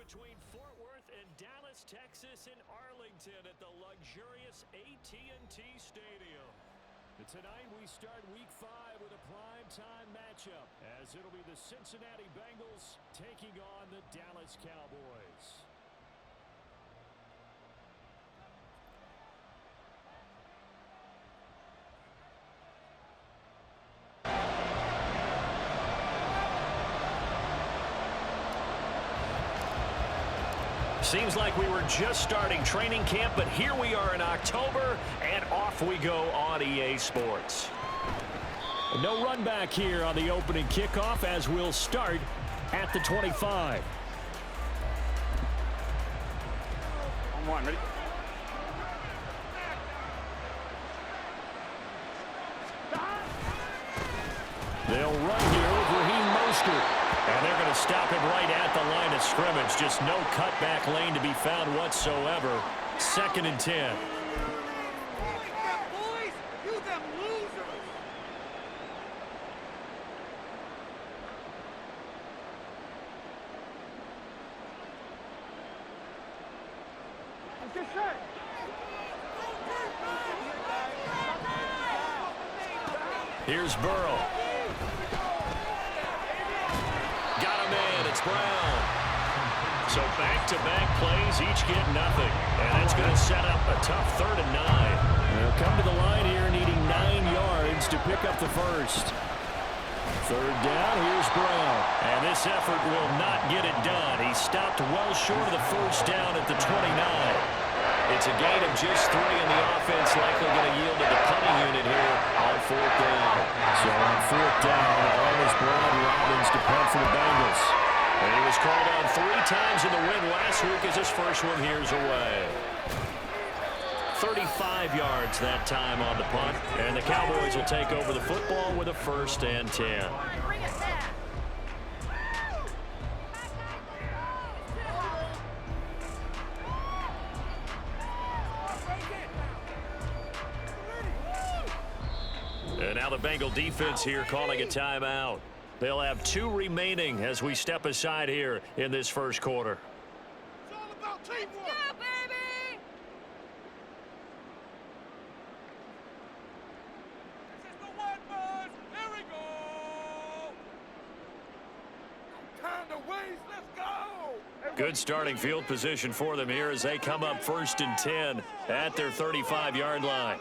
between Fort Worth and Dallas, Texas, and Arlington at the luxurious AT&T Stadium. And tonight we start Week 5 with a primetime matchup, as it'll be the Cincinnati Bengals taking on the Dallas Cowboys. Seems like we were just starting training camp, but here we are in October, and off we go on EA Sports. No run back here on the opening kickoff, as we'll start at the 25. On one, ready? They'll run here with Raheem Mostert. And they're going to stop him right at the line of scrimmage. Just no cutback lane to be found whatsoever. 2nd and 10. Boys, you them losers. Get set. Here's Burrow. It's Brown. So back-to-back plays, each get nothing. And that's going to set up a tough 3rd and 9. They'll come to the line here needing 9 yards to pick up the first. 3rd down, here's Brown. And this effort will not get it done. He stopped well short of the first down at the 29. It's a gain of just 3, and the offense likely going to yield to the punting unit here on 4th down. So on 4th down, all is Brown Robbins to punt for the Bengals. And he was called on 3 times in the win last week as his first one here's away. 35 yards that time on the punt, and the Cowboys will take over the football with a 1st and 10. And now the Bengal defense here calling a timeout. They'll have 2 remaining as we step aside here in this first quarter. It's all about teamwork. Let's go, baby! This is the one, boys. Here we go. No time to waste. Let's go. Good starting field position for them here as they come up 1st and 10 at their 35-yard line.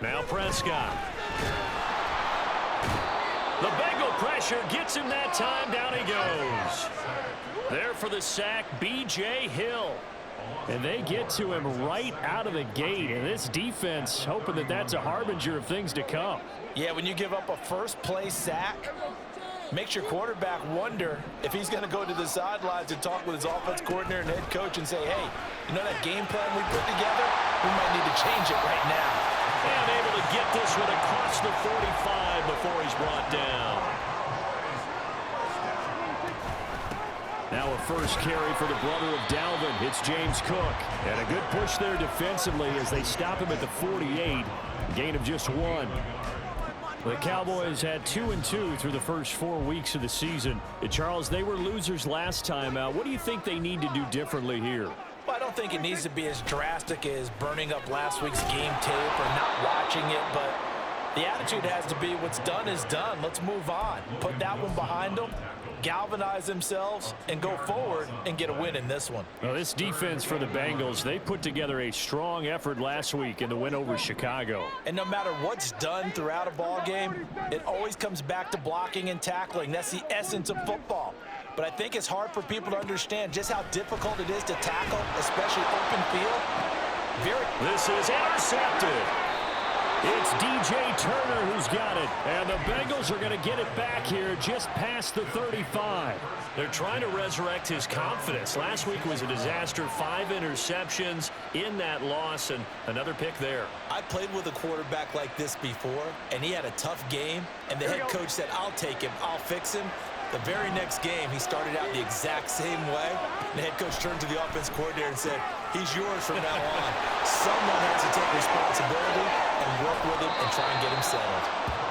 Now Prescott. The Bengal pressure gets him that time. Down he goes. There for the sack, B.J. Hill. And they get to him right out of the gate. And this defense hoping that that's a harbinger of things to come. Yeah, when you give up a first-play sack, makes your quarterback wonder if he's going to go to the sidelines and talk with his offense coordinator and head coach and say, hey, you know that game plan we put together? We might need to change it right now. And able to get this one across the 45 before he's brought down. Now a first carry for the brother of Dalvin. It's James Cook. And a good push there defensively as they stop him at the 48. Gain of just 1. The Cowboys had 2-2 through the first 4 weeks of the season. And Charles, they were losers last time out. What do you think they need to do differently here? Well, I don't think it needs to be as drastic as burning up last week's game tape or not watching it, but the attitude has to be what's done is done. Let's move on. Put that one behind them, galvanize themselves, and go forward and get a win in this one. Well, this defense for the Bengals, they put together a strong effort last week in the win over Chicago. And no matter what's done throughout a ball game, it always comes back to blocking and tackling. That's the essence of football. But I think it's hard for people to understand just how difficult it is to tackle, especially open field. This is intercepted. It's DJ Turner who's got it. And the Bengals are going to get it back here just past the 35. They're trying to resurrect his confidence. Last week was a disaster. 5 interceptions in that loss and another pick there. I played with a quarterback like this before, and he had a tough game, and the head coach said, I'll take him, I'll fix him. The very next game, he started out the exact same way. The head coach turned to the offense coordinator and said, he's yours from now on. Someone has to take responsibility and work with him and try and get him settled.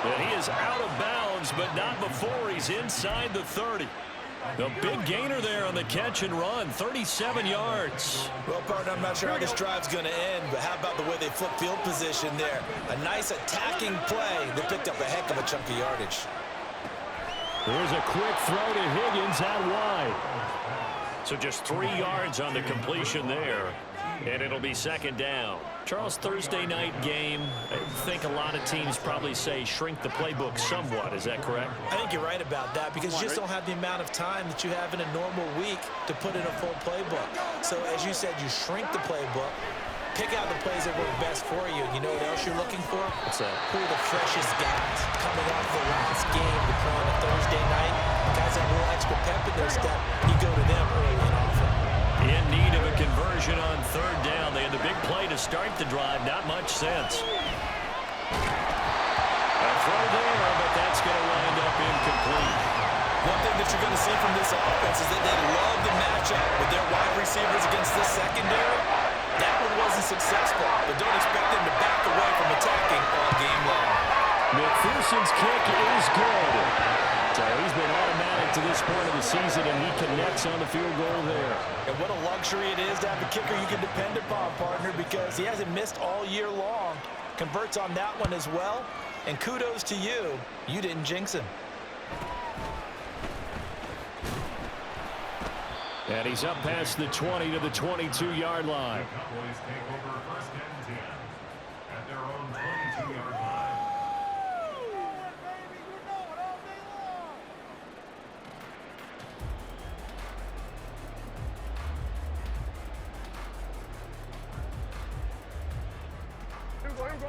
And he is out of bounds, but not before he's inside the 30. A big gainer there on the catch and run, 37 yards. Well, partner, I'm not sure how this drive's going to end, but how about the way they flip field position there? A nice attacking play that picked up a heck of a chunk of yardage. There's a quick throw to Higgins out wide. So just 3 yards on the completion there, and it'll be second down. Charles, Thursday night game, I think a lot of teams probably say shrink the playbook somewhat. Is that correct? I think you're right about that because you just don't have the amount of time that you have in a normal week to put in a full playbook. So as you said, you shrink the playbook, pick out the plays that work best for you. You know what else you're looking for? What's that? Who are the freshest guys coming off the last game to play on a Thursday night? Guys that have a little extra pep in their step, you go to them early and often. In need of a conversion on third down. They had the big play to start the drive. Not much sense. A throw there, but that's going to wind up incomplete. One thing that you're going to see from this offense is that they love the matchup with their wide receivers against this secondary. That one wasn't successful, but don't expect them to back away from attacking all game long. McPherson's kick is good. So he's been automatic to this point of the season, and he connects on the field goal there. And what a luxury it is to have a kicker you can depend upon, partner, because he hasn't missed all year long. Converts on that one as well. And kudos to you. You didn't jinx him. And he's up past the 20 to the 22-yard line. Cowboys take over first and 10 at their own 22-yard line.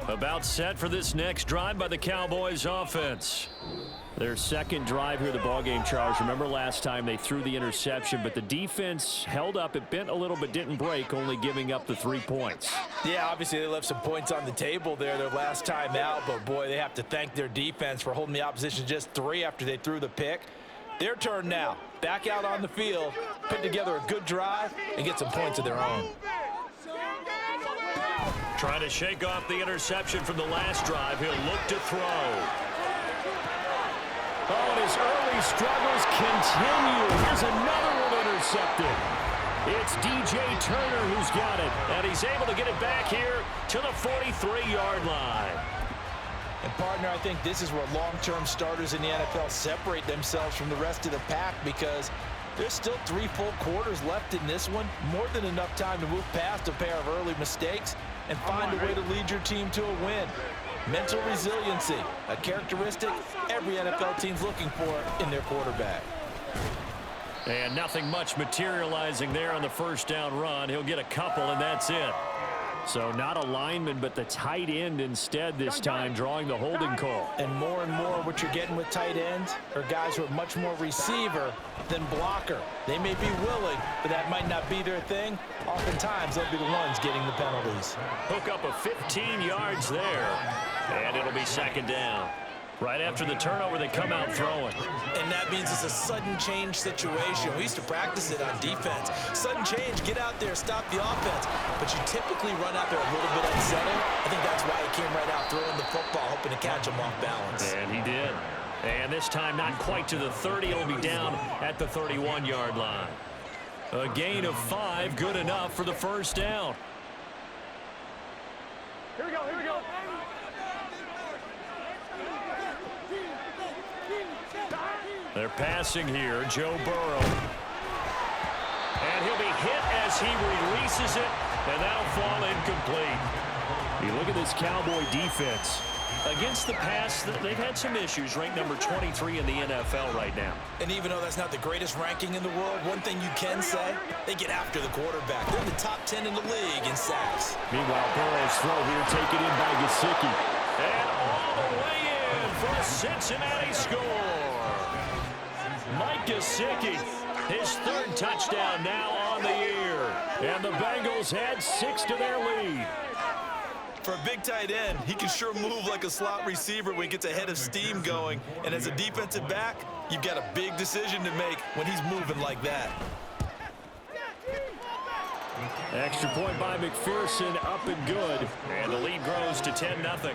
About set for this next drive by the Cowboys offense. Their second drive here of the ballgame, Charles. Remember last time they threw the interception, but the defense held up. It bent a little but didn't break, only giving up the 3 points. Yeah, obviously they left some points on the table there their last time out, but boy, they have to thank their defense for holding the opposition just 3 after they threw the pick. Their turn now. Back out on the field, put together a good drive, and get some points of their own. Trying to shake off the interception from the last drive. He'll look to throw. Oh, and his early struggles continue. Here's another one intercepted. It's DJ Turner who's got it, and he's able to get it back here to the 43-yard line. And, partner, I think this is where long-term starters in the NFL separate themselves from the rest of the pack because there's still 3 full quarters left in this one. More than enough time to move past a pair of early mistakes and find a way to lead your team to a win. Mental resiliency, a characteristic every NFL team's looking for in their quarterback. And nothing much materializing there on the first down run. He'll get a couple, and that's it. So not a lineman, but the tight end instead this time, drawing the holding call. And more what you're getting with tight ends are guys who are much more receiver than blocker. They may be willing, but that might not be their thing. Oftentimes, they'll be the ones getting the penalties. Hook up of 15 yards there, and it'll be second down. Right after the turnover, they come out throwing. And that means it's a sudden change situation. We used to practice it on defense. Sudden change, get out there, stop the offense. But you typically run out there a little bit unsettled. I think that's why he came right out throwing the football, hoping to catch him off balance. And he did. And this time not quite to the 30. He'll be down at the 31-yard line. A gain of 5, good enough for the first down. Here we go, here we go. They're passing here, Joe Burrow. And he'll be hit as he releases it, and that'll fall incomplete. You look at this Cowboy defense. Against the pass, they've had some issues, ranked number 23 in the NFL right now. And even though that's not the greatest ranking in the world, one thing you can say, they get after the quarterback. They're in the top 10 in the league in sacks. Meanwhile, Burrow's throw here taken in by Gesicki. And all the way in for a Cincinnati score. Mike Gesicki, his 3rd touchdown now on the year. And the Bengals add 6 to their lead. For a big tight end, he can sure move like a slot receiver when he gets a head of steam going. And as a defensive back, you've got a big decision to make when he's moving like that. Extra point by McPherson, up and good. And the lead grows to 10-0.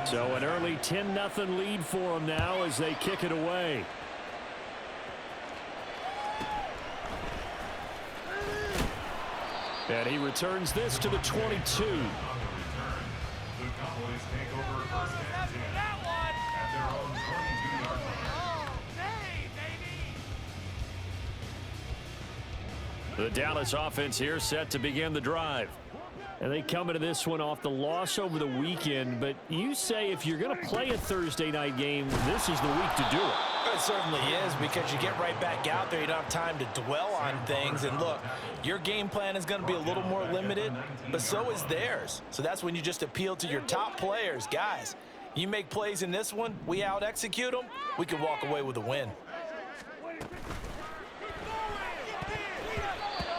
So an early 10-0 lead for them now as they kick it away. And he returns this to the 22. The Dallas offense here set to begin the drive. And they come into this one off the loss over the weekend. But you say if you're going to play a Thursday night game, this is the week to do it. It certainly is, because you get right back out there. You don't have time to dwell on things. And look, your game plan is going to be a little more limited, but so is theirs. So that's when you just appeal to your top players. Guys, you make plays in this one, we out-execute them, we can walk away with a win.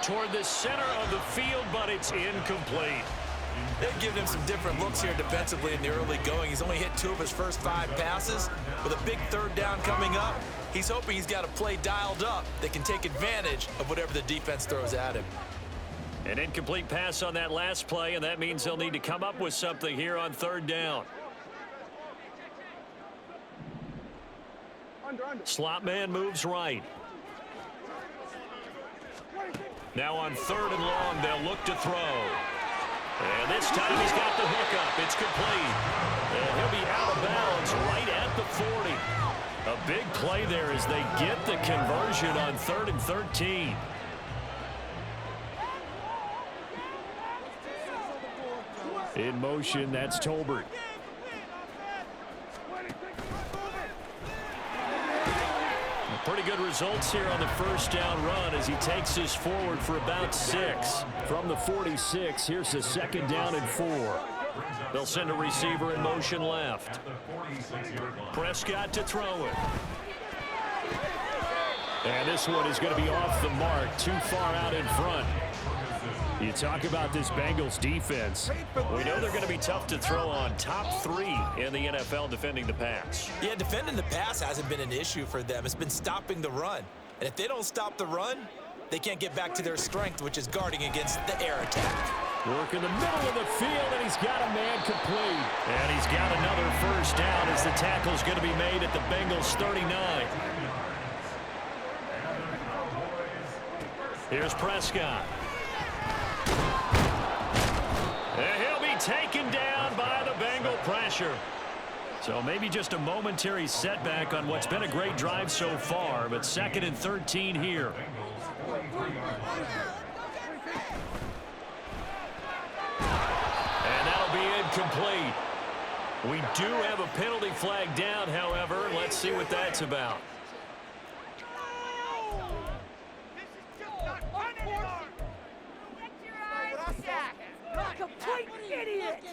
Toward the center of the field, but it's incomplete. They've given him some different looks here defensively in the early going. He's only hit 2 of his first 5 passes. With a big third down coming up, he's hoping he's got a play dialed up that can take advantage of whatever the defense throws at him. An incomplete pass on that last play, and that means they'll need to come up with something here on third down. Slot man moves right. Now on third and long, they'll look to throw. And this time he's got the hook up. It's complete. And he'll be out of bounds right at the 40. A big play there as they get the conversion on 3rd and 13. In motion, that's Tolbert. Pretty good results here on the first down run as he takes this forward for about 6. From the 46, here's the 2nd down and 4. They'll send a receiver in motion left. Prescott to throw it. And this one is going to be off the mark, too far out in front. You talk about this Bengals defense. We know they're going to be tough to throw on. Top 3 in the NFL defending the pass. Yeah, defending the pass hasn't been an issue for them. It's been stopping the run. And if they don't stop the run, they can't get back to their strength, which is guarding against the air attack. Work in the middle of the field, and he's got a man complete. And he's got another first down as the tackle's going to be made at the Bengals 39. Here's Prescott. And he'll be taken down by the Bengal pressure. So maybe just a momentary setback on what's been a great drive so far, but 2nd and 13 here. And that'll be incomplete. We do have a penalty flag down, however. Let's see what that's about. Complete idiot!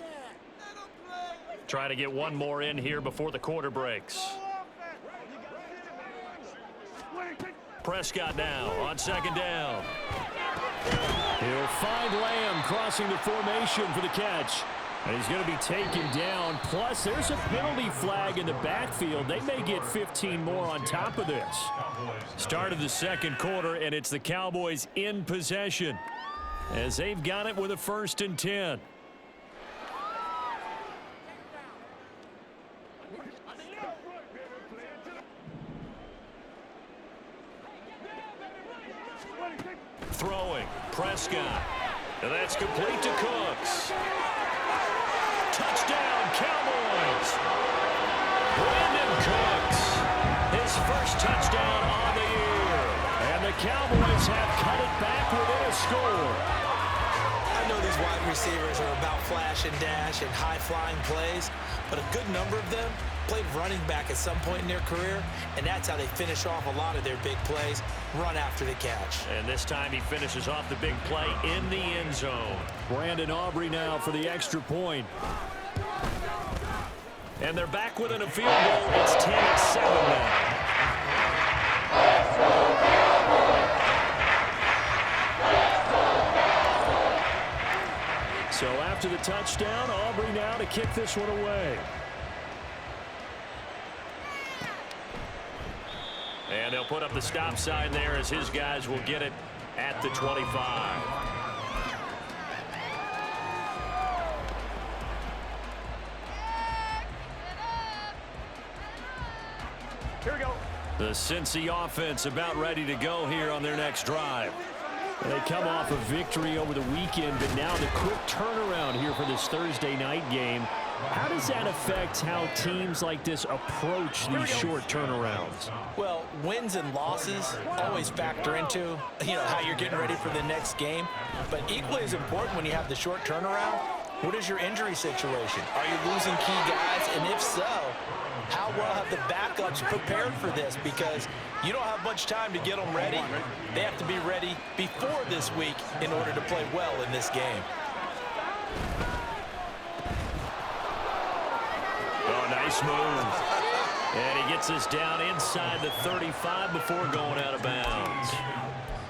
Try to get one more in here before the quarter breaks. Prescott now on 2nd down. He'll find Lamb crossing the formation for the catch. And he's going to be taken down. Plus, there's a penalty flag in the backfield. They may get 15 more on top of this. Start of the 2nd quarter, and it's the Cowboys in possession as they've got it with a 1st and 10. Throwing, Prescott. And that's complete to Cooks. Touchdown, Cowboys. Brandon Cooks, his first touchdown on the year. And the Cowboys have cut it back within a score. I know these wide receivers are about flash and dash and high-flying plays, but a good number of them played running back at some point in their career, and that's how they finish off a lot of their big plays, run after the catch. And this time he finishes off the big play in the end zone. Brandon Aubrey now for the extra point. And they're back within a field goal. It's 10-7 now. touchdown. Aubrey now to kick this one away. And they'll put up the stop sign there as his guys will get it at the 25. Here we go. The Cincy offense about ready to go here on their next drive. They come off a victory over the weekend, but now the quick turnaround here for this Thursday night game. How does that affect how teams like this approach these short turnarounds? Well, wins and losses always factor into, how you're getting ready for the next game. But equally as important when you have the short turnaround, what is your injury situation? Are you losing key guys? And if so, how well have the backups prepared for this? Because you don't have much time to get them ready. They have to be ready before this week in order to play well in this game. Oh, nice move. And he gets us down inside the 35 before going out of bounds.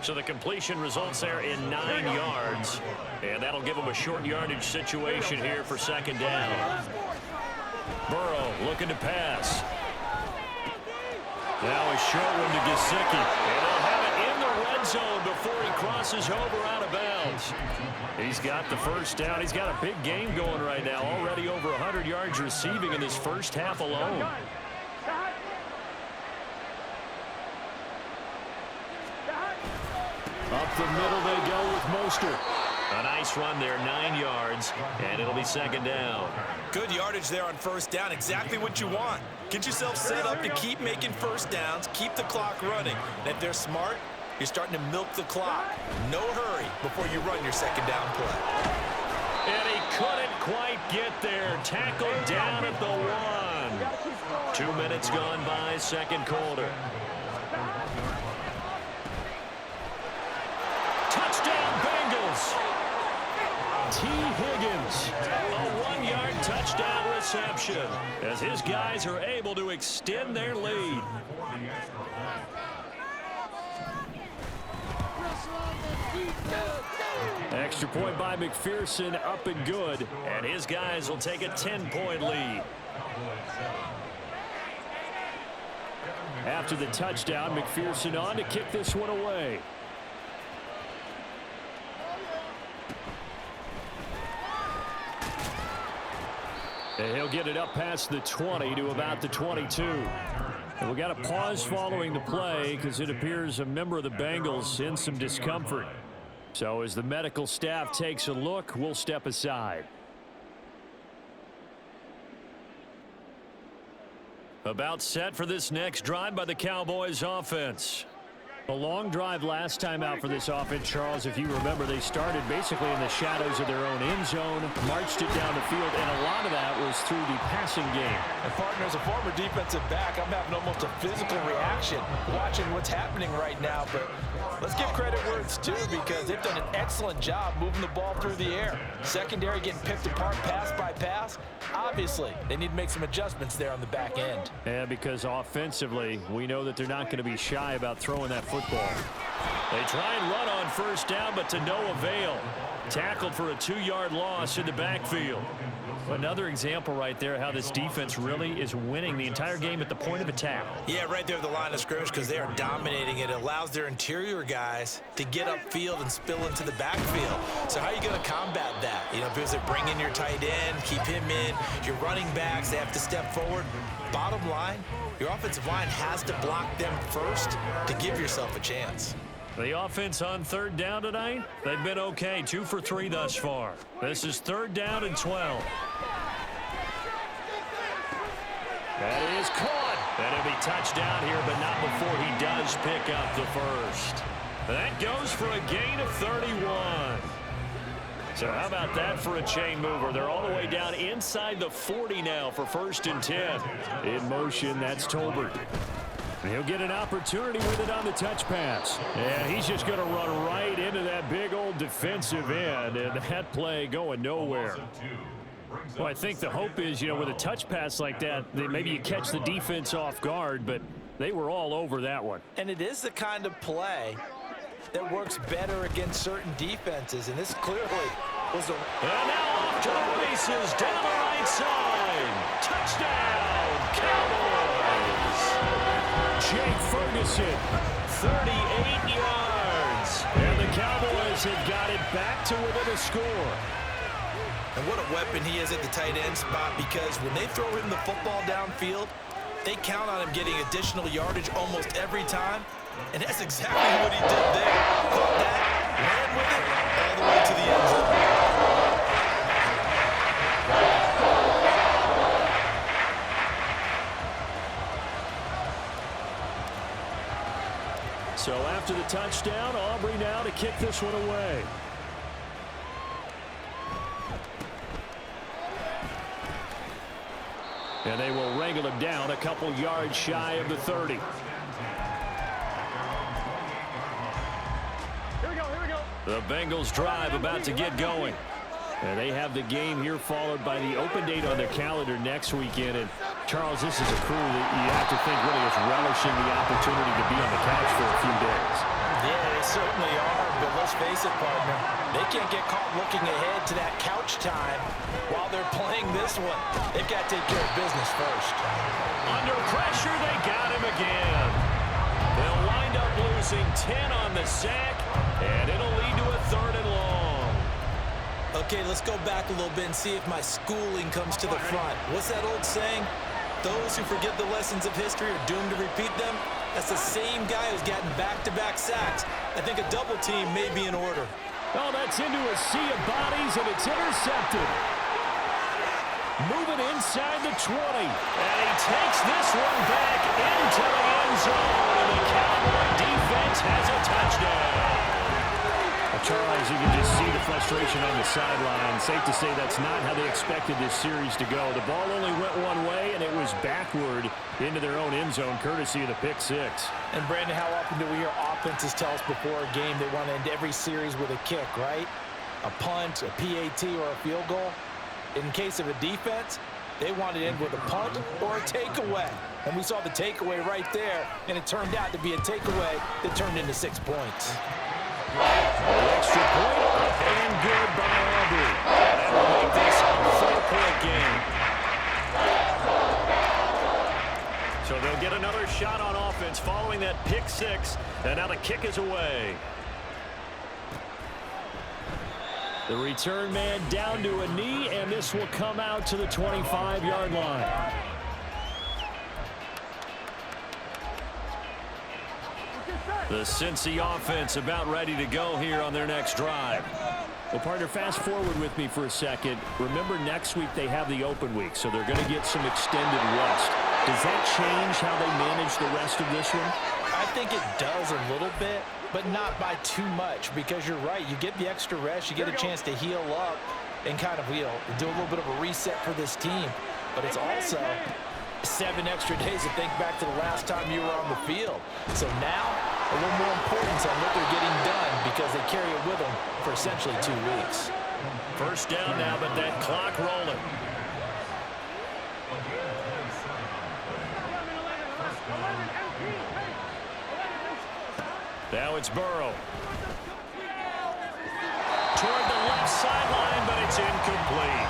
So the completion results there in 9 yards. And that'll give him a short yardage situation here for second down. Burrow looking to pass. Now a short one to Gesicki. And they'll have it in the red zone before he crosses over out of bounds. He's got the first down. He's got a big game going right now. Already over 100 yards receiving in this first half alone. Up the middle they go with Mostert. A nice run there, 9 yards, and it'll be second down. Good yardage there on first down. Exactly what you want. Get yourself set up to keep making first downs, keep the clock running. And if they're smart, you're starting to milk the clock. No hurry before you run your second down play. And he couldn't quite get there. Tackled down at the 1. 2 minutes gone by, second quarter. Touchdown, Bengals. T. Higgins, a 1-yard touchdown reception as his guys are able to extend their lead. Extra point by McPherson, up and good, and his guys will take a 10-point lead. After the touchdown, McPherson on to kick this one away. And he'll get it up past the 20 to about the 22. And we got a pause following the play because it appears a member of the Bengals in some discomfort. So as the medical staff takes a look, we'll step aside. About set for this next drive by the Cowboys offense. A long drive last time out for this offense, Charles. If you remember, they started basically in the shadows of their own end zone, marched it down the field, and a lot of that was through the passing game. And partner, as a former defensive back, I'm having almost a physical reaction watching what's happening right now. But let's give credit where it's due because they've done an excellent job moving the ball through the air. Secondary getting picked apart pass by pass. Obviously, they need to make some adjustments there on the back end. And because offensively, we know that they're not going to be shy about throwing that football. They try and run on first down, but to no avail. Tackled for a 2-yard loss in the backfield. Another example right there how this defense really is winning the entire game at the point of attack. Yeah, right there at the line of scrimmage because they are dominating it. It allows their interior guys to get upfield and spill into the backfield. So how are you going to combat that? Because they bring in your tight end, keep him in. Your running backs, they have to step forward. Bottom line, your offensive line has to block them first to give yourself a chance. The offense on third down tonight, they've been okay. 2 for 3 thus far. This is third down and 12. That is caught. And it'll be touchdown here, but not before he does pick up the first. That goes for a gain of 31. So how about that for a chain mover? They're all the way down inside the 40 now for first and 10. In motion, that's Tolbert. He'll get an opportunity with it on the touch pass. And he's just going to run right into that big old defensive end. And that play going nowhere. Well, I think the hope is, with a touch pass like that, maybe you catch the defense off guard, but they were all over that one. And it is the kind of play that works better against certain defenses. And this clearly And now off to the races down the right side. Touchdown, Cowboys. Jake Ferguson, 38 yards. And the Cowboys have got it back to within a score. And what a weapon he is at the tight end spot, because when they throw him the football downfield, they count on him getting additional yardage almost every time. And that's exactly what he did there. Caught that, ran with it, all the way to the end zone. So after the touchdown, Aubrey now to kick this one away. And they will wrangle him down a couple yards shy of the 30. Here we go, here we go. The Bengals drive about to get going. And they have the game here followed by the open date on their calendar next weekend. And Charles, this is a crew that you have to think really is relishing the opportunity to be on the couch for a few days. Yeah, they certainly are, but let's face it, partner. They can't get caught looking ahead to that couch time while they're playing this one. They've got to take care of business first. Under pressure, they got him again. They'll wind up losing 10 on the sack, and it'll lead to a 3rd and long. Okay, let's go back a little bit and see if my schooling comes to the front. What's that old saying? Those who forget the lessons of history are doomed to repeat them. That's the same guy who's gotten back-to-back sacks. I think a double team may be in order. Oh, that's into a sea of bodies, and it's intercepted. Moving inside the 20. And he takes this one back into the end zone. And the Cowboy defense has a touchdown. Well, Charles, you can just see the frustration on the sideline. Safe to say that's not how they expected this series to go. The ball only went one way, and it was backward into their own end zone, courtesy of the pick six. And, Brandon, how often do we hear offenses tell us before a game they want to end every series with a kick, right? A punt, a PAT, or a field goal. In case of a defense, they want to end with a punt or a takeaway. And we saw the takeaway right there, and it turned out to be a takeaway that turned into 6 points. Extra point up and good by Aubrey. That will make this a 4-point game. So they'll get another shot on offense following that pick six. And now the kick is away. The return man down to a knee, and this will come out to the 25-yard line. The Cincy offense about ready to go here on their next drive. Well, partner, fast forward with me for a second. Remember, next week they have the open week, so they're going to get some extended rest. Does that change how they manage the rest of this one? I think it does a little bit, but not by too much, because you're right. You get the extra rest. You get a chance to heal up and kind of, do a little bit of a reset for this team. But it's also 7 extra days to think back to the last time you were on the field. So now, a little more importance on what they're getting done, because they carry it with them for essentially 2 weeks. First down now, but that clock rolling. Now it's Burrow. Toward the left sideline, but it's incomplete.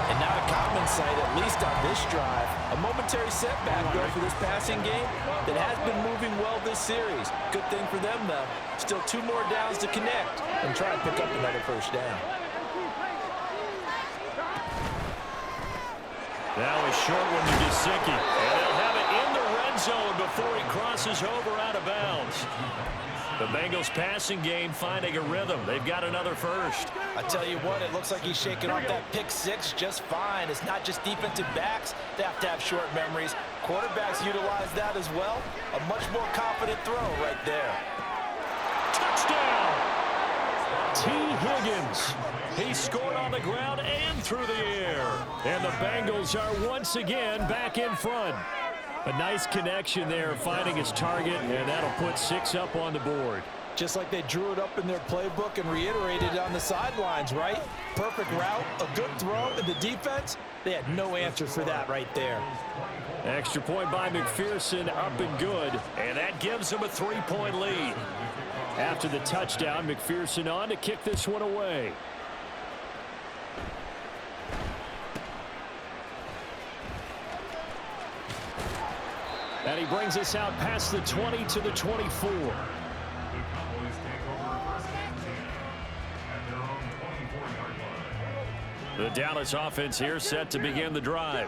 And not a common sight, at least on this drive. A momentary setback, though, for this passing game that has been moving well this series. Good thing for them, though. Still 2 more downs to connect and try and pick up another first down. Now a short one to Gesicki. And they'll have it in the red zone before he crosses over out of bounds. The Bengals passing game finding a rhythm. They've got another first. I tell you what, it looks like he's shaking off that pick six just fine. It's not just defensive backs that have to have short memories. Quarterbacks utilize that as well. A much more confident throw right there. Touchdown! T. Higgins. He scored on the ground and through the air. And the Bengals are once again back in front. A nice connection there, finding his target, and that'll put 6 up on the board. Just like they drew it up in their playbook and reiterated it on the sidelines, right? Perfect route, a good throw, and the defense, they had no answer for that right there. Extra point by McPherson, up and good, and that gives them a 3-point lead. After the touchdown, McPherson on to kick this one away. And he brings us out past the 20 to the 24. The Cowboys take over first and 10 at their own 24-yard line. The Dallas offense here set to begin the drive.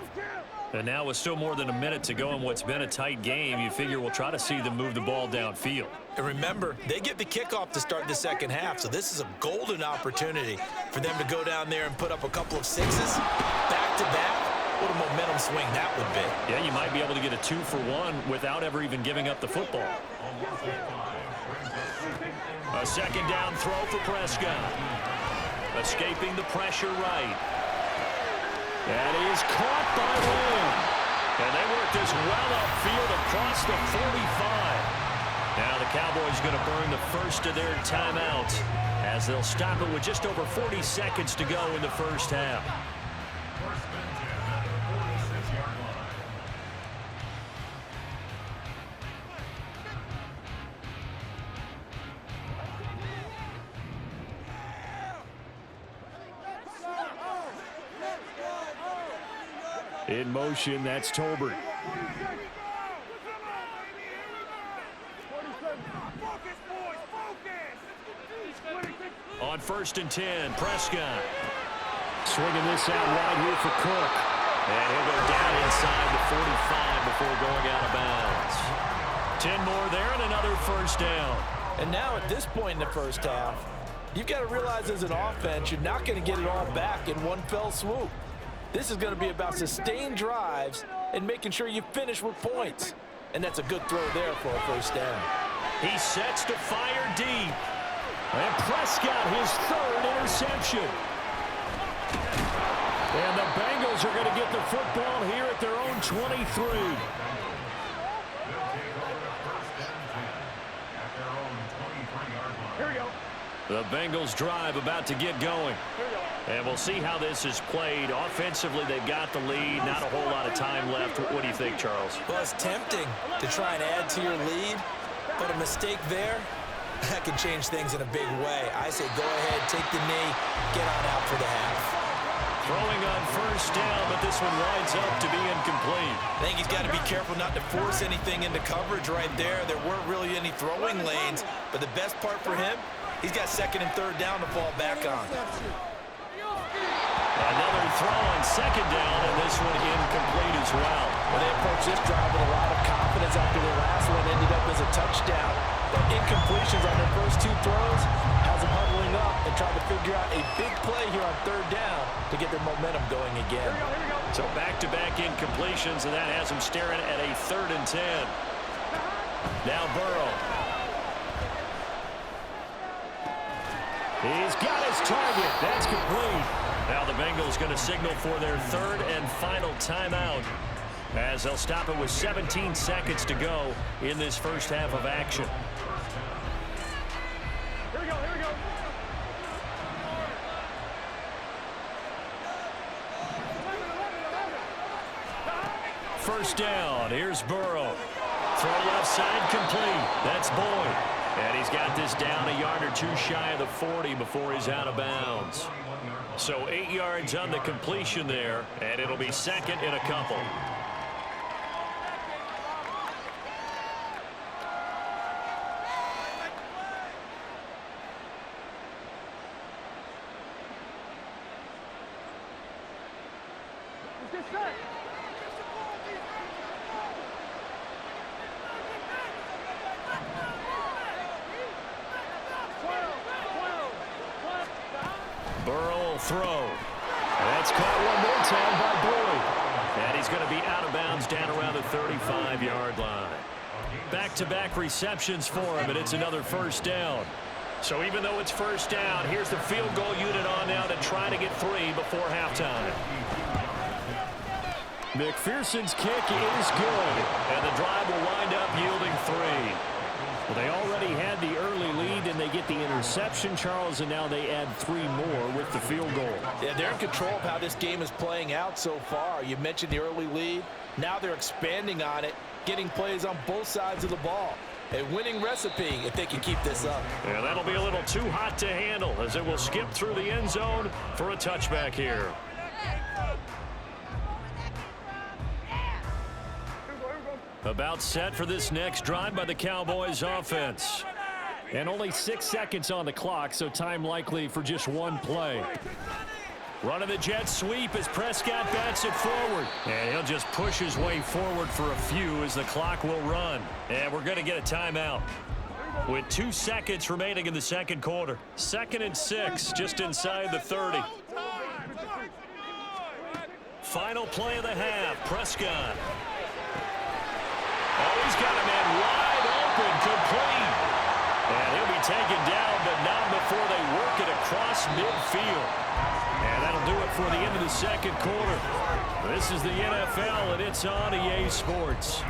And now with still more than a minute to go in what's been a tight game, you figure we'll try to see them move the ball downfield. And remember, they get the kickoff to start the second half, so this is a golden opportunity for them to go down there and put up a couple of sixes back-to-back. What a momentum swing that would be. Yeah, you might be able to get a 2-for-1 without ever even giving up the football. A second down throw for Prescott. Escaping the pressure right. That is caught by Lamb. And they work this well upfield across the 45. Now the Cowboys going to burn the first of their timeouts as they'll stop it with just over 40 seconds to go in the first half. First and 10 at the 46-yard line. In motion, that's Tolbert. On first and 10, Prescott. Swinging this out wide here for Cook. And he'll go down inside the 45 before going out of bounds. 10 more there and another first down. And now at this point in the first half, you've got to realize as an offense, you're not going to get it all back in one fell swoop. This is going to be about sustained drives and making sure you finish with points. And that's a good throw there for a first down. He sets to fire deep. And Prescott, his third interception. And the Bengals are going to get the football here at their own 23. They'll take over first and 10 at their own 23-yard line. Here we go. The Bengals drive about to get going. And we'll see how this is played. Offensively, they've got the lead. Not a whole lot of time left. What do you think, Charles? Well, it's tempting to try and add to your lead, but a mistake there, that can change things in a big way. I say go ahead, take the knee, get on out for the half. Throwing on first down, but this one winds up to be incomplete. I think he's got to be careful not to force anything into coverage right there. There weren't really any throwing lanes, but the best part for him, he's got second and third down to fall back on. Another throw on second down, and this one incomplete as well. Well, they approached this drive with a lot of confidence after their last one ended up as a touchdown. But incompletions on their first two throws has them huddling up and trying to figure out a big play here on third down to get their momentum going again. So back-to-back incompletions, and that has them staring at a 3rd and 10. Now Burrow. He's got his target. That's complete. Now the Bengals going to signal for their 3rd and final timeout as they'll stop it with 17 seconds to go in this first half of action. Here we go, here we go. First down. Here's Burrow. Throw left side complete. That's Boyd. And he's got this down a yard or two shy of the 40 before he's out of bounds. So 8 yards on the completion there, and it'll be second and a couple. Get set. Burrow will throw. That's caught one more time by Boyd. And he's going to be out of bounds down around the 35-yard line. Back-to-back receptions for him, and it's another first down. So even though it's first down, here's the field goal unit on now to try to get 3 before halftime. McPherson's kick is good, and the drive will wind up yielding 3. Well, they already had the early lead, and they get the interception, Charles, and now they add 3 more with the field goal. Yeah, they're in control of how this game is playing out so far. You mentioned the early lead. Now they're expanding on it, getting plays on both sides of the ball. A winning recipe if they can keep this up. Yeah, that'll be a little too hot to handle as it will skip through the end zone for a touchback here. About set for this next drive by the Cowboys offense. And only 6 seconds on the clock, so time likely for just one play. Running the jet sweep as Prescott bats it forward. And he'll just push his way forward for a few as the clock will run. And we're going to get a timeout with 2 seconds remaining in the second quarter. 2nd and 6, just inside the 30. Final play of the half, Prescott. Oh, he's got a man wide open, complete. And he'll be taken down, but not before they work it across midfield. And that'll do it for the end of the second quarter. This is the NFL, and it's on EA Sports.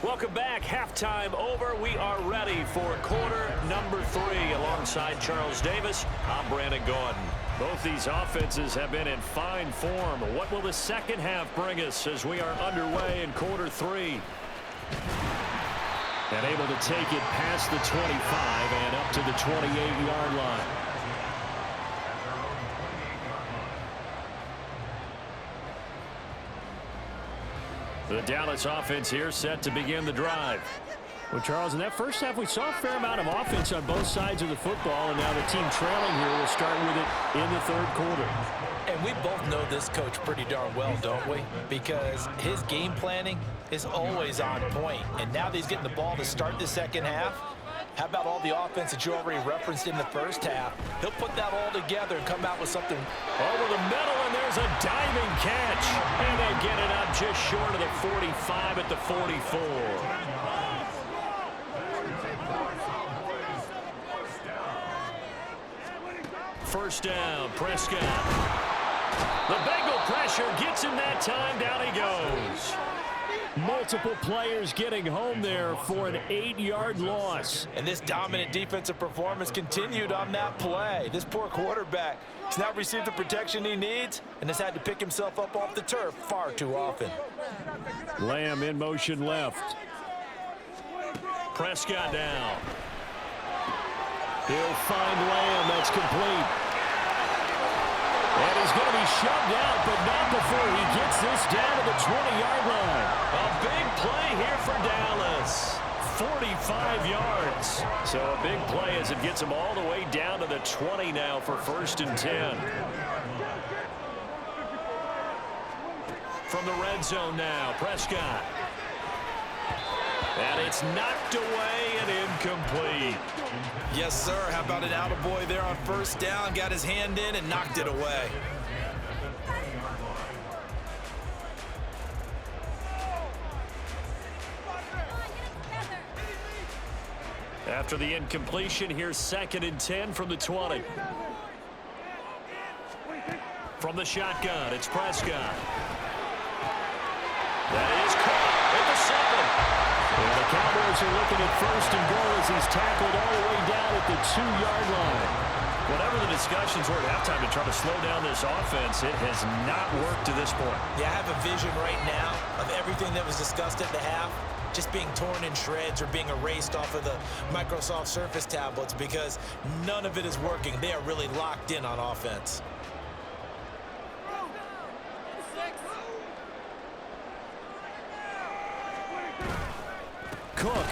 Welcome back. Halftime over. We are ready for quarter number 3. Alongside Charles Davis, I'm Brandon Gordon. Both these offenses have been in fine form. What will the second half bring us as we are underway in quarter 3? And able to take it past the 25 and up to the 28-yard line. The Dallas offense here set to begin the drive. Well, Charles, in that first half, we saw a fair amount of offense on both sides of the football, and now the team trailing here will start with it in the third quarter. And we both know this coach pretty darn well, don't we? Because his game planning is always on point. And now that he's getting the ball to start the second half, how about all the offense that you already referenced in the first half? He'll put that all together and come out with something over the middle, and there's a diving catch. And they get it up just short of the 45 at the 44. First down, Prescott. The Bengal pressure gets him that time. Down he goes. Multiple players getting home there for an 8-yard loss. And this dominant defensive performance continued on that play. This poor quarterback has not received the protection he needs and has had to pick himself up off the turf far too often. Lamb in motion left. Prescott down. He'll find Lamb. That's complete. And he's going to be shoved out, but not before he gets this down to the 20-yard line. A big play here for Dallas. 45 yards. So a big play as it gets him all the way down to the 20 now for 1st and 10. From the red zone now, Prescott. And it's knocked away and incomplete. Yes, sir. How about an attaboy there on first down? Got his hand in and knocked it away. After the incompletion, here's 2nd and 10 from the 20. From the shotgun, it's Prescott. That is caught at the 7. And the Cowboys are looking at 1st and goal as he's tackled all the way down at the 2-yard line. Whatever the discussions were at halftime to try to slow down this offense, it has not worked to this point. Yeah, I have a vision right now of everything that was discussed at the half just being torn in shreds or being erased off of the Microsoft Surface tablets because none of it is working. They are really locked in on offense. Cook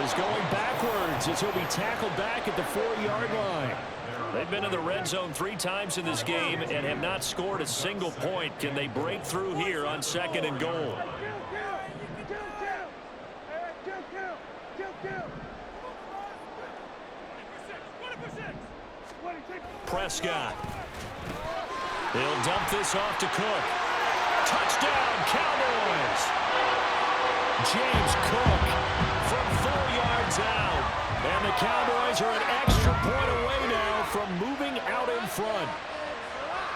is going backwards as he'll be tackled back at the 4-yard line. They've been in the red zone 3 times in this game and have not scored a single point. Can they break through here on 2nd and goal? Prescott. He'll dump this off to Cook. Touchdown, Cowboys! James Cook from 4 yards out. And the Cowboys are an extra point away now from moving out in front.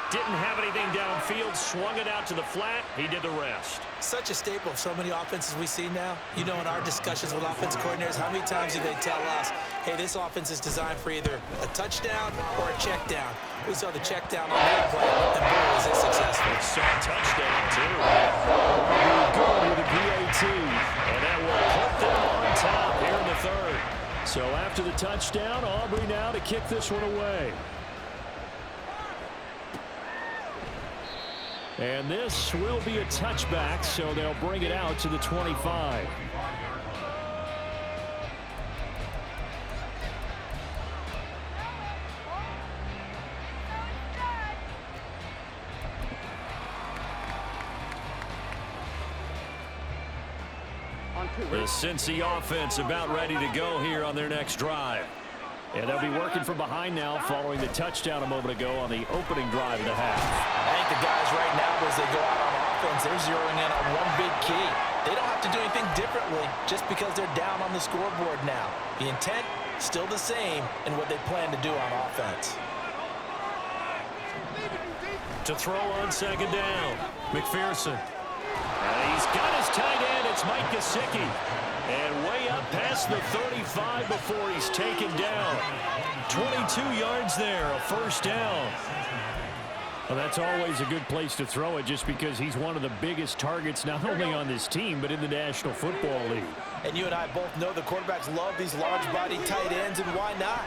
Didn't have anything downfield, swung it out to the flat. He did the rest. Such a staple of so many offenses we see now. You know, in our discussions with offense coordinators, how many times do they tell us, hey, this offense is designed for either a touchdown or a check down. We saw the check down on that play, and boy, was it successful. Saw a touchdown, too. Good with the PA And that will put them on top here in the third. So after the touchdown, Aubrey now to kick this one away. And this will be a touchback, so they'll bring it out to the 25. The Cincy offense about ready to go here on their next drive. And they'll be working from behind now following the touchdown a moment ago on the opening drive of the half. I think the guys right now, as they go out on offense, they're zeroing in on one big key. They don't have to do anything differently just because they're down on the scoreboard now. The intent, still the same in what they plan to do on offense. To throw on second down, McPherson. He's got his tight end. It's Mike Gesicki. And way up past the 35 before he's taken down. 22 yards there, a first down. Well, that's always a good place to throw it just because he's one of the biggest targets not only on this team but in the National Football League. And you and I both know the quarterbacks love these large-bodied tight ends, and why not?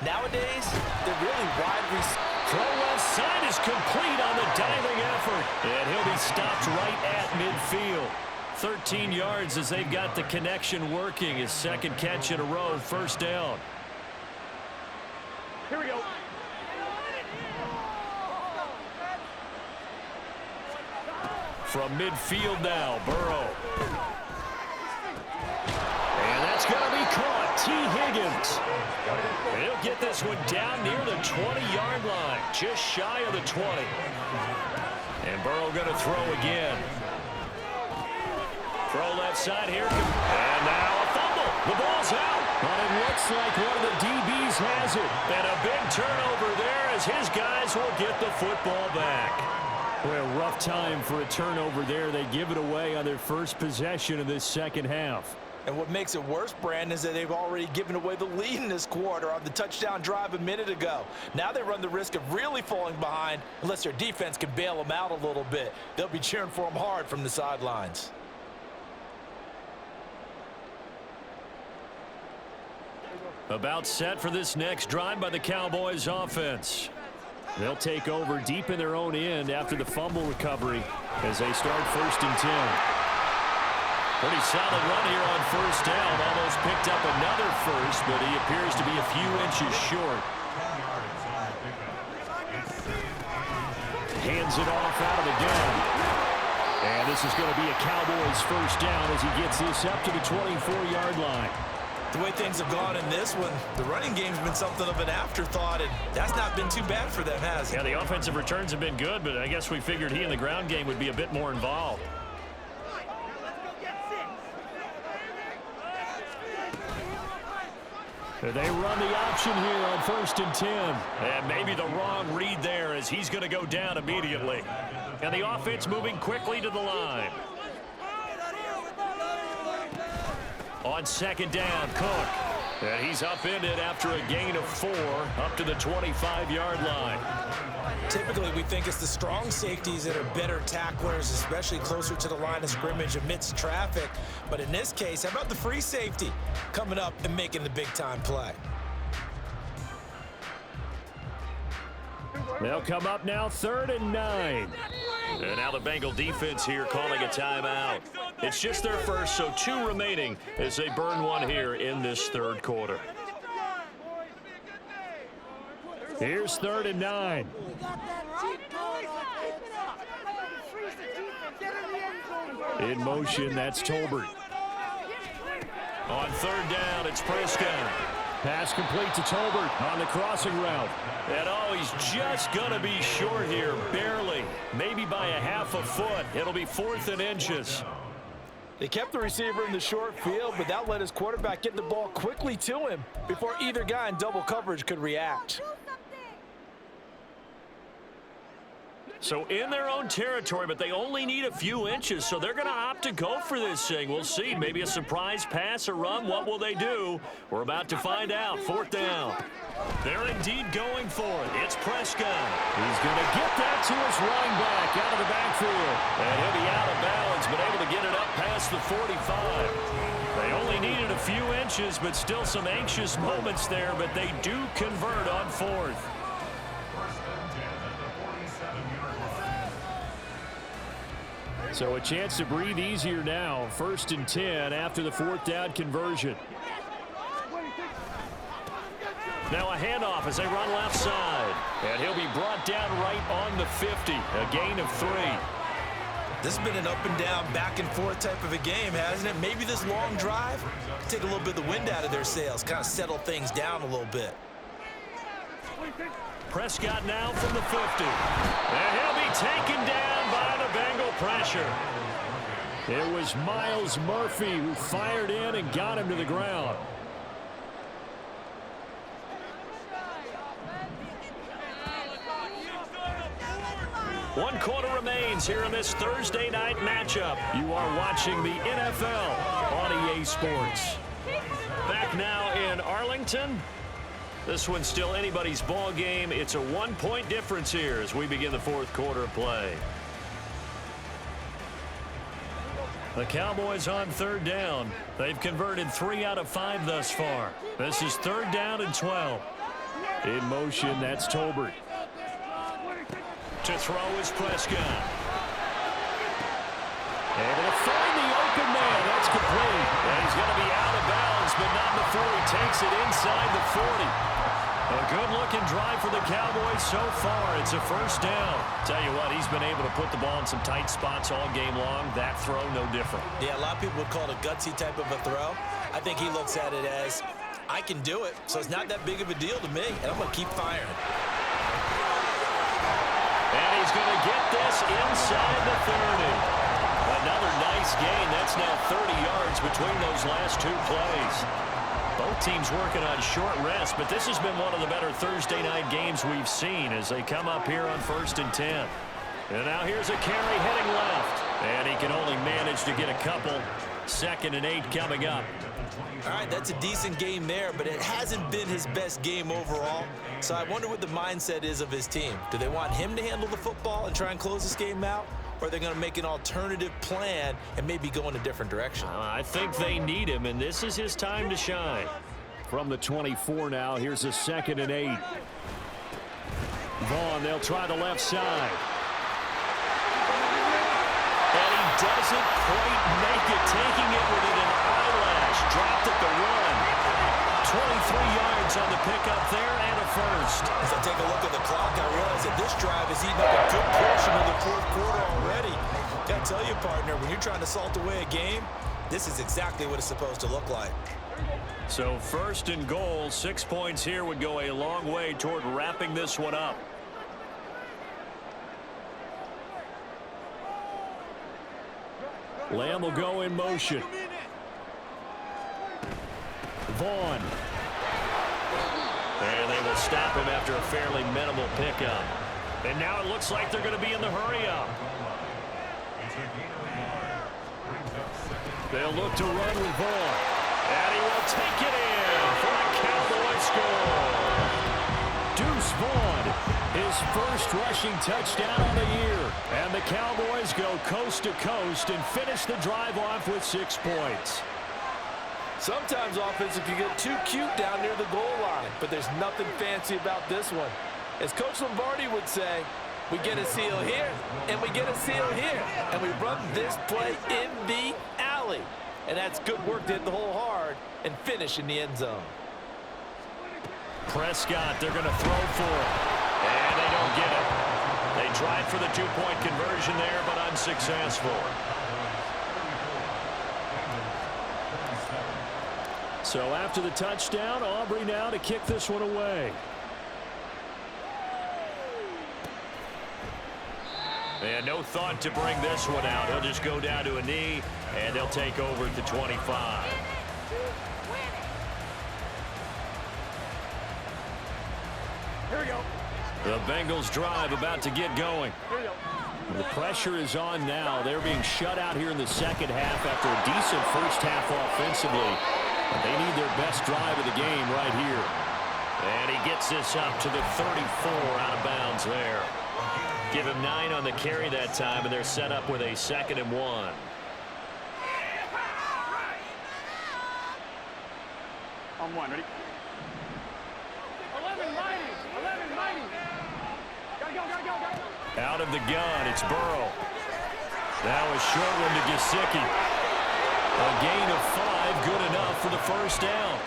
Nowadays, they're really wide receivers. Throw left side is complete on the diving effort. And he'll be stopped right at midfield. 13 yards as they've got the connection working. His second catch in a row, first down. Here we go. From midfield now, Burrow. And that's going to be caught. T. Higgins. He'll get this one down near the 20-yard line, just shy of the 20. And Burrow going to throw again. Throw left side here. And now a fumble. The ball's out. But it looks like one of the DBs has it. And a big turnover there as his guys will get the football back. Boy, a rough time for a turnover there. They give it away on their first possession of this second half. And what makes it worse, Brandon, is that they've already given away the lead in this quarter on the touchdown drive a minute ago. Now they run the risk of really falling behind unless their defense can bail them out a little bit. They'll be cheering for them hard from the sidelines. About set for this next drive by the Cowboys offense. They'll take over deep in their own end after the fumble recovery as they start 1st and 10. Pretty solid run here on first down. Almost picked up another first, but he appears to be a few inches short. Hands it off out of the gun. And this is going to be a Cowboys first down as he gets this up to the 24-yard line. The way things have gone in this one, the running game's been something of an afterthought, and that's not been too bad for them, has it? Yeah, the offensive returns have been good, but I guess we figured he in the ground game would be a bit more involved. They run the option here on 1st and 10. And maybe the wrong read there as he's going to go down immediately. And the offense moving quickly to the line. On second down, Cook. And he's upended after a gain of 4 up to the 25-yard line. Typically, we think it's the strong safeties that are better tacklers, especially closer to the line of scrimmage amidst traffic. But in this case, how about the free safety coming up and making the big-time play? They'll come up now 3rd and 9. And now the Bengal defense here calling a timeout. It's just their first, so 2 remaining as they burn one here in this third quarter. Here's 3rd and 9. In motion, that's Tolbert. On 3rd down, it's Prescott. Pass complete to Tolbert on the crossing route. And oh, he's just going to be short here, barely. Maybe by a half a foot. It'll be 4th and inches. They kept the receiver in the short field, but that let his quarterback get the ball quickly to him before either guy in double coverage could react. So in their own territory, but they only need a few inches, so they're going to opt to go for this thing. We'll see. Maybe a surprise pass or run. What will they do? We're about to find out. 4th down. They're indeed going for it. It's Prescott. He's going to get that to his running back out of the backfield. And he'll be out of bounds, but able to get it up past the 45. They only needed a few inches, but still some anxious moments there, but they do convert on 4th. So a chance to breathe easier now. 1st and 10 after the 4th down conversion. Now a handoff as they run left side. And he'll be brought down right on the 50. A gain of 3. This has been an up and down, back and forth type of a game, hasn't it? Maybe this long drive, take a little bit of the wind out of their sails, kind of settle things down a little bit. Prescott now from the 50. And he'll be taken down by the Bengal pressure. It was Miles Murphy who fired in and got him to the ground. One quarter remains here in this Thursday night matchup. You are watching the NFL on EA Sports. Back now in Arlington. This one's still anybody's ball game. It's a 1-point difference here as we begin the 4th quarter of play. The Cowboys on 3rd down. They've converted 3 out of 5 thus far. This is 3rd down and 12. In motion, that's Tolbert. To throw is Prescott. Able to find the open man. That's complete. And he's going to be out of bounds, but not before he takes it inside the 40. A good-looking drive for the Cowboys so far. It's a 1st down. Tell you what, he's been able to put the ball in some tight spots all game long. That throw, no different. Yeah, a lot of people would call it a gutsy type of a throw. I think he looks at it as, I can do it, so it's not that big of a deal to me, and I'm going to keep firing. And he's going to get this inside the 30. Another nice gain. That's now 30 yards between those last 2 plays. Both teams working on short rest, but this has been one of the better Thursday night games we've seen as they come up here on 1st and 10. And now here's a carry heading left. And he can only manage to get a couple. 2nd and 8 coming up. All right, that's a decent game there, but it hasn't been his best game overall. So I wonder what the mindset is of his team. Do they want him to handle the football and try and close this game out? Or are they going to make an alternative plan and maybe go in a different direction? I think they need him, and this is his time to shine. From the 24 now, here's a 2nd and 8. Vaughn, they'll try the left side. And he doesn't quite make it, taking it within an eyelash. Dropped at the run. 23 yards on the pickup there and a 1st. As I take a look at the clock, I realize that this drive has eaten up a good portion of the 4th quarter already. Got to tell you, partner, when you're trying to salt away a game, this is exactly what it's supposed to look like. So 1st and goal, 6 points here would go a long way toward wrapping this one up. Lamb will go in motion. Vaughn. And they will stop him after a fairly minimal pickup. And now it looks like they're going to be in the hurry-up. They'll look to run with Vaughn. And he will take it in for a Cowboy score. Deuce Vaughn, his first rushing touchdown on the year. And the Cowboys go coast to coast and finish the drive off with 6 points. Sometimes offenses can get too cute down near the goal line, but there's nothing fancy about this one. As Coach Lombardi would say, we get a seal here, and we get a seal here, and we run this play in the alley. And that's good work to hit the hole hard and finish in the end zone. Prescott, they're going to throw for it. And they don't get it. They tried for the 2-point conversion there, but unsuccessful. So after the touchdown, Aubrey now to kick this one away. And no thought to bring this one out. He'll just go down to a knee, and they'll take over at the 25. Here we go. The Bengals drive about to get going. The pressure is on now. They're being shut out here in the second half after a decent first half offensively. But they need their best drive of the game right here. And he gets this up to the 34 out of bounds there. Give him 9 on the carry that time, and they're set up with a 2nd and 1. On one, ready? 11 mighty. 11 mighty. Go. Out of the gun, it's Burrow. Now a short one to Gesicki. A gain of 5, good enough for the first down.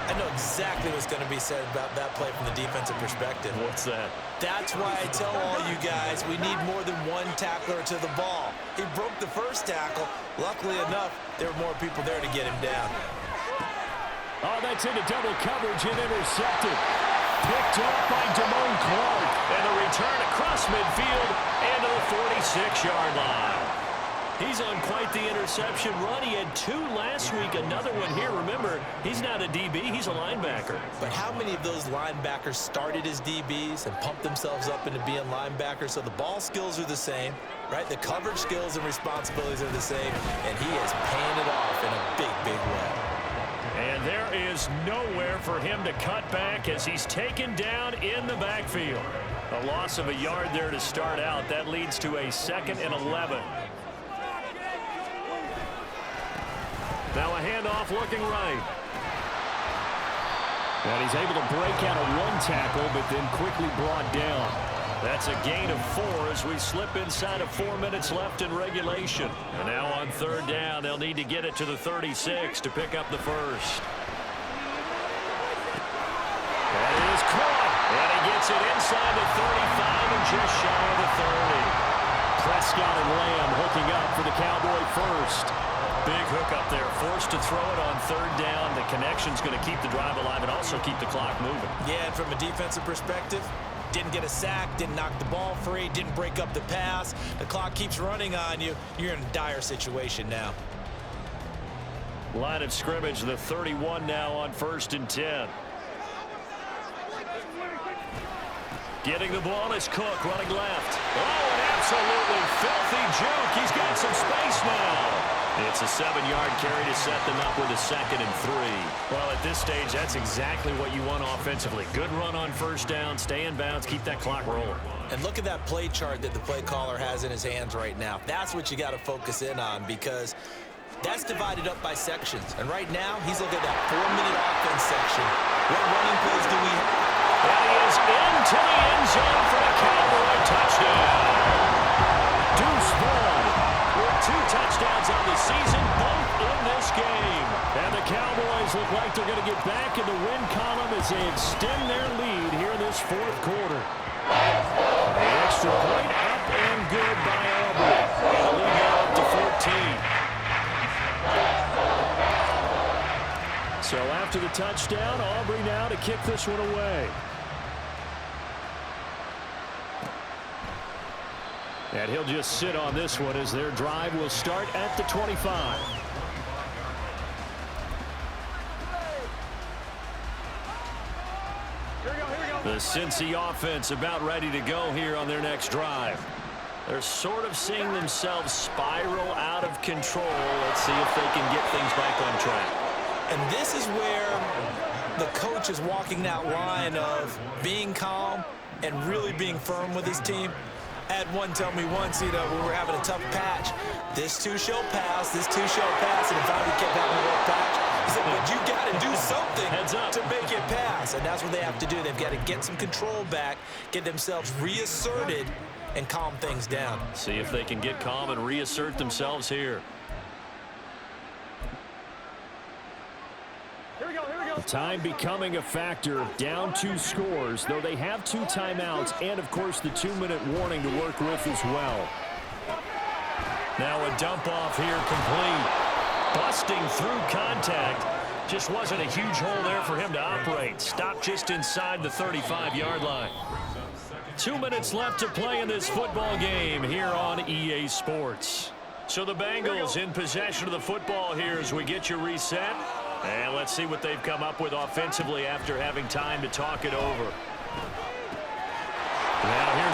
I know exactly what's going to be said about that play from the defensive perspective. What's that? That's why I tell all you guys we need more than one tackler to the ball. He broke the first tackle. Luckily enough, there were more people there to get him down. Oh, that's into double coverage and intercepted. Picked up by Damone Clark. And the return across midfield and to the 46-yard line. He's on quite the interception run. He had 2 last week, another one here. Remember, he's not a DB, he's a linebacker. But how many of those linebackers started as DBs and pumped themselves up into being linebackers? So the ball skills are the same, right? The coverage skills and responsibilities are the same, and he is paying it off in a big, big way. And there is nowhere for him to cut back as he's taken down in the backfield. A loss of a yard there to start out. That leads to a 2nd and 11. Now a handoff looking right. And he's able to break out of 1 tackle, but then quickly brought down. That's a gain of 4 as we slip inside of 4 minutes left in regulation. And now on 3rd down, they'll need to get it to the 36 to pick up the first. That is caught. And he gets it inside the 35 and just shy of the 30. Prescott and Lamb hooking up for the Cowboy first. Big hook up there, forced to throw it on 3rd down. The connection's going to keep the drive alive and also keep the clock moving. Yeah, and from a defensive perspective, didn't get a sack, didn't knock the ball free, didn't break up the pass. The clock keeps running on you. You're in a dire situation now. Line of scrimmage, the 31 now on 1st and 10. Getting the ball is Cook running left. Oh, an absolutely filthy juke. He's got some space now. It's a 7-yard carry to set them up with a 2nd and 3. Well, at this stage, that's exactly what you want offensively. Good run on 1st down, stay in bounds, keep that clock rolling. And look at that play chart that the play caller has in his hands right now. That's what you got to focus in on because that's divided up by sections. And right now, he's looking at that 4-minute offense section. What running plays do we have? And he is into the end zone for the Cowboy touchdown. Deuce Vaughn with 2 touchdowns on the season, both in this game. And the Cowboys look like they're going to get back in the win column as they extend their lead here in this 4th quarter. The extra point up and good by Aubrey. And the lead now up to 14. So after the touchdown, Aubrey now to kick this one away. And he'll just sit on this one as their drive will start at the 25. The Cincy offense about ready to go here on their next drive. They're sort of seeing themselves spiral out of control. Let's see if they can get things back on track. And this is where the coach is walking that line of being calm and really being firm with his team. I had one tell me once, we were having a tough patch. This too shall pass, this too shall pass, and if I kept having a rough patch, he said, but you got to do something to make it pass, and that's what they have to do. They've got to get some control back, get themselves reasserted, and calm things down. See if they can get calm and reassert themselves here. Time becoming a factor, down 2 scores, though they have 2 timeouts and, of course, the 2-minute warning to work with as well. Now a dump off here complete. Busting through contact. Just wasn't a huge hole there for him to operate. Stopped just inside the 35-yard line. 2 minutes left to play in this football game here on EA Sports. So the Bengals in possession of the football here as we get you reset. And let's see what they've come up with offensively after having time to talk it over.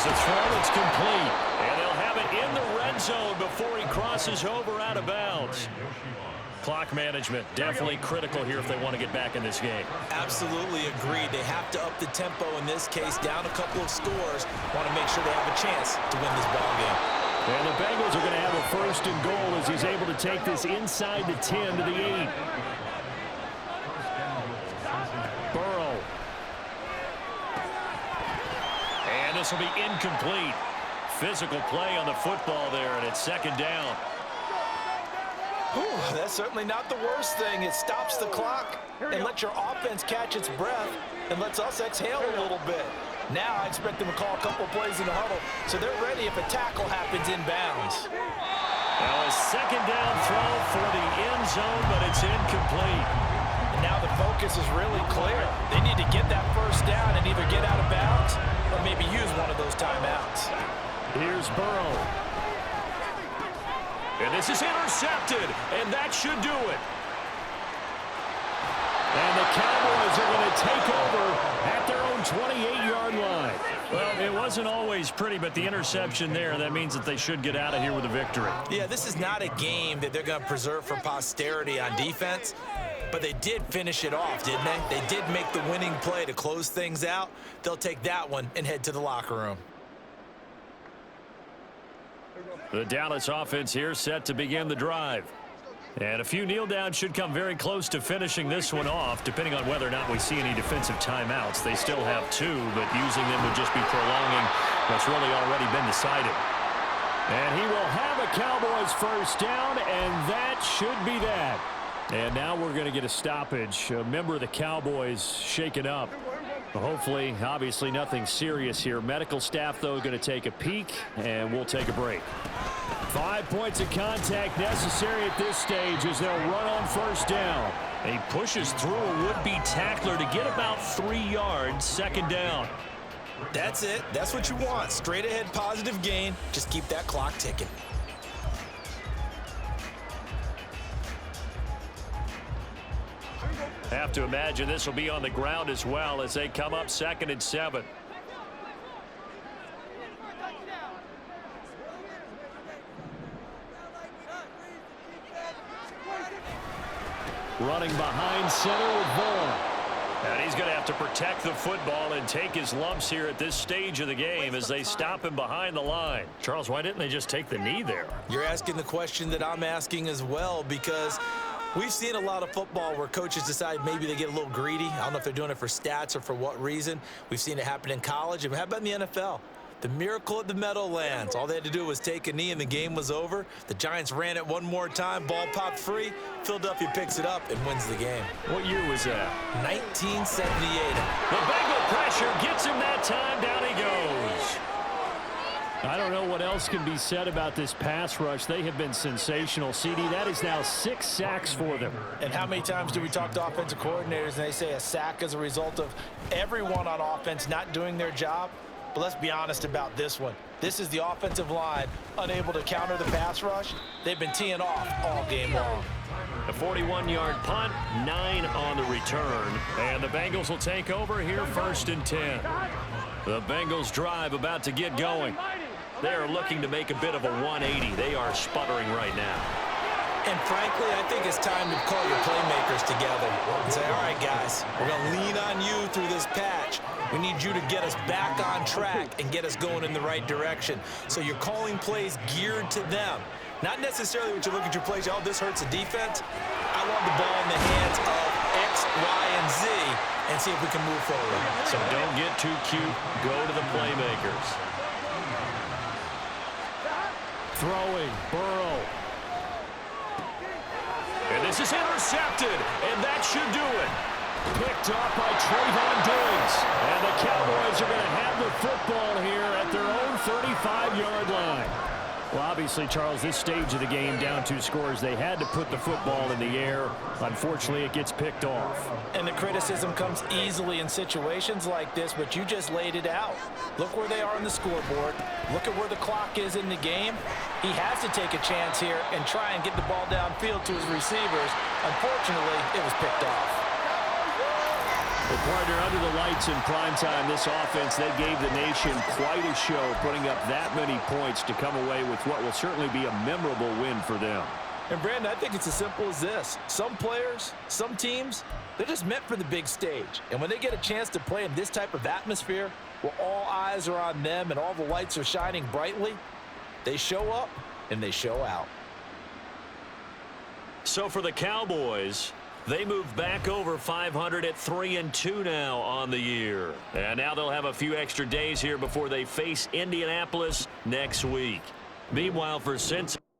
There's a throw that's complete. And they'll have it in the red zone before he crosses over out of bounds. Clock management definitely critical here if they want to get back in this game. Absolutely agreed. They have to up the tempo in this case, down a couple of scores. Want to make sure they have a chance to win this ball game. And the Bengals are going to have a first and goal as he's able to take this inside the 10 to the 8. Burrow. And this will be incomplete. Physical play on the football there, and it's second down. Ooh, that's certainly not the worst thing. It stops the clock and lets your offense catch its breath and lets us exhale a little bit. Now I expect them to call a couple plays in the huddle, so they're ready if a tackle happens inbounds. Now a second down throw for the end zone, but it's incomplete. And now the focus is really clear. They need to get that first down and either get out of bounds or maybe use one of those timeouts. Here's Burrow. And this is intercepted, and that should do it. And the Cowboys are going to take over at their own 28-yard line. Well, it wasn't always pretty, but the interception there, that means that they should get out of here with a victory. Yeah, this is not a game that they're going to preserve for posterity on defense, but they did finish it off, didn't they? They did make the winning play to close things out. They'll take that one and head to the locker room. The Dallas offense here set to begin the drive. And a few kneel downs should come very close to finishing this one off, depending on whether or not we see any defensive timeouts. They still have 2, but using them would just be prolonging what's really already been decided. And he will have a Cowboys first down, and that should be that. And now we're going to get a stoppage. A member of the Cowboys shaken up. Hopefully, obviously nothing serious here. Medical staff, though, going to take a peek, and we'll take a break. 5 points of contact necessary at this stage as they'll run on first down. He pushes through a would-be tackler to get about 3 yards, second down. That's it. That's what you want. Straight ahead positive gain. Just keep that clock ticking. Have to imagine this will be on the ground as well as they come up 2nd and 7. Running behind center with Vaughn. And he's going to have to protect the football and take his lumps here at this stage of the game as they stop him behind the line. Charles, why didn't they just take the knee there? You're asking the question that I'm asking as well, because we've seen a lot of football where coaches decide maybe they get a little greedy. I don't know if they're doing it for stats or for what reason. We've seen it happen in college. And how about in the NFL? The miracle at the Meadowlands. All they had to do was take a knee and the game was over. The Giants ran it one more time. Ball popped free. Philadelphia picks it up and wins the game. What year was that? 1978. The Bengal pressure gets him that time. Down he goes. I don't know what else can be said about this pass rush. They have been sensational. CD, that is now 6 sacks for them. And how many times do we talk to offensive coordinators and they say a sack is a result of everyone on offense not doing their job? But let's be honest about this one. This is the offensive line unable to counter the pass rush. They've been teeing off all game long. A 41-yard punt, 9 on the return. And the Bengals will take over here 1st and 10. The Bengals drive about to get going. They're looking to make a bit of a 180. They are sputtering right now. And frankly, I think it's time to call your playmakers together and say, all right, guys, we're going to lean on you through this patch. We need you to get us back on track and get us going in the right direction. So you're calling plays geared to them. Not necessarily when you look at your plays, oh, this hurts the defense. I want the ball in the hands of X, Y, and Z and see if we can move forward. So don't get too cute. Go to the playmakers. Throwing, Burrow. And this is intercepted, and that should do it. Picked up by Trayvon Diggs. And the Cowboys are going to have the football here at their own 35-yard line. Well, obviously, Charles, this stage of the game, down 2 scores, they had to put the football in the air. Unfortunately, it gets picked off. And the criticism comes easily in situations like this, but you just laid it out. Look where they are on the scoreboard. Look at where the clock is in the game. He has to take a chance here and try and get the ball downfield to his receivers. Unfortunately, it was picked off. Well, partner, under the lights in primetime, this offense, they gave the nation quite a show, putting up that many points to come away with what will certainly be a memorable win for them. And, Brandon, I think it's as simple as this. Some players, some teams, they're just meant for the big stage. And when they get a chance to play in this type of atmosphere, where all eyes are on them and all the lights are shining brightly, they show up and they show out. So for the Cowboys, they move back over 500 at 3-2 now on the year. And now they'll have a few extra days here before they face Indianapolis next week. Meanwhile, for Cincinnati,